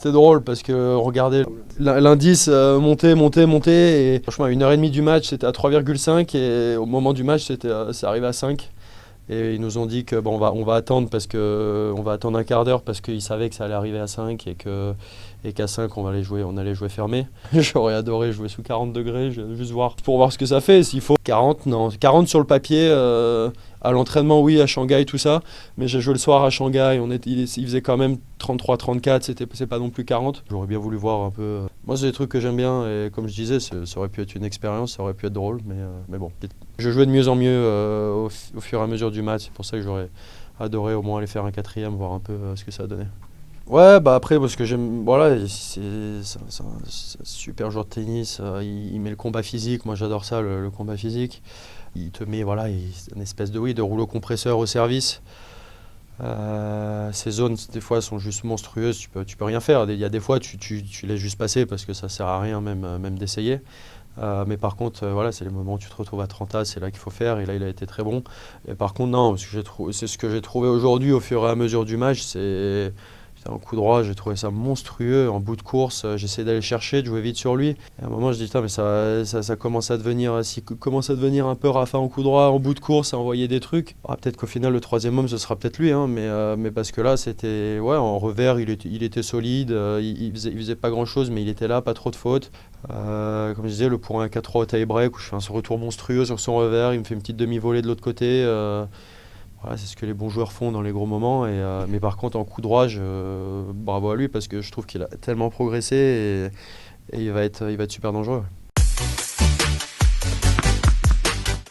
C'était drôle parce qu'on regardait l'indice monter et franchement à 1h30 du match c'était à 3,5 et au moment du match c'est arrivé à 5. Et ils nous ont dit que bon, on va attendre on va attendre un quart d'heure parce qu'ils savaient que ça allait arriver à 5 et qu'à 5 on allait jouer fermé. J'aurais adoré jouer sous 40 degrés, juste voir pour voir ce que ça fait. S'il faut 40, non, 40 sur le papier, à l'entraînement oui, à Shanghai tout ça, mais j'ai joué le soir à Shanghai, il faisait quand même 33-34, c'est pas non plus 40. J'aurais bien voulu voir un peu. Moi c'est des trucs que j'aime bien et comme je disais, ça aurait pu être une expérience, ça aurait pu être drôle, mais bon. Je jouais de mieux en mieux au fur et à mesure du match, c'est pour ça que j'aurais adoré au moins aller faire un quatrième, voir un peu ce que ça donnait. Ouais, bah après, parce que j'aime. Voilà, c'est un super joueur de tennis, il met le combat physique, moi j'adore ça, le combat physique. Il te met, voilà, c'est une espèce de, oui, de rouleau compresseur au service. Ces zones, des fois, sont juste monstrueuses, tu peux rien faire. Il y a des fois, tu laisses juste passer parce que ça sert à rien même d'essayer. Mais par contre, voilà, c'est les moments où tu te retrouves à 30 as, c'est là qu'il faut faire. Et là, il a été très bon. Et par contre, non, parce que c'est ce que j'ai trouvé aujourd'hui au fur et à mesure du match. C'était un coup droit, j'ai trouvé ça monstrueux en bout de course. J'essayais d'aller le chercher, de jouer vite sur lui. Et à un moment, je dis, putain, mais ça commence à devenir, commence à devenir un peu Rafa en coup droit, en bout de course, à envoyer des trucs. Ah, peut-être qu'au final, le troisième homme, ce sera peut-être lui, hein, mais parce que là, c'était, ouais, en revers, il était solide, il faisait pas grand-chose, mais il était là, pas trop de fautes. Comme je disais, le pour un 4-3 au tie-break où je fais un retour monstrueux sur son revers, il me fait une petite demi-volée de l'autre côté. Voilà, c'est ce que les bons joueurs font dans les gros moments. Mais par contre, en coup droit, bravo à lui parce que je trouve qu'il a tellement progressé et il va être super dangereux.